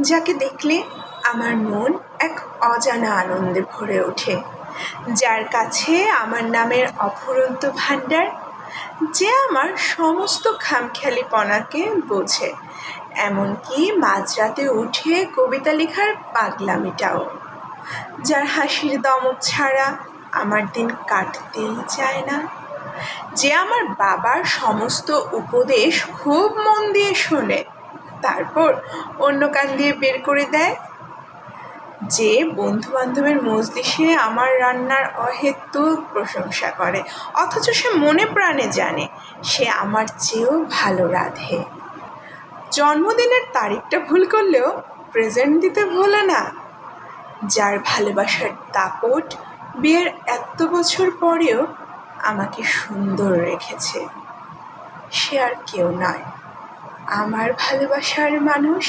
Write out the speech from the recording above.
যাকে দেখলে আমার মন এক অজানা আনন্দে ভরে ওঠে, যার কাছে আমার নামের অফুরন্ত ভাণ্ডার, যে আমার সমস্ত খামখেয়ালিপনাকে বোঝে, এমনকি মাঝরাতে উঠে কবিতা লেখার পাগলামিটাও, যার হাসির দমক ছাড়া আমার দিন কাটতেই চায় না, যে আমার বাবার সমস্ত উপদেশ খুব মন দিয়ে শোনে, তারপর অন্য কান দিয়ে বের করে দেয়, যে বন্ধু বান্ধবের মজলিসে আমার রান্নার অহেতুক প্রশংসা করে, অথচ সে মনে প্রাণে জানে সে আমার চেয়েও ভালো রাঁধে। জন্মদিনের তারিখটা ভুল করলেও প্রেজেন্ট দিতে ভোলে না, যার ভালোবাসার দাপট বিয়ের এত বছর পরেও আমাকে সুন্দর রেখেছে, সে আর কেউ নয়, আমার ভালোবাসার মানুষ।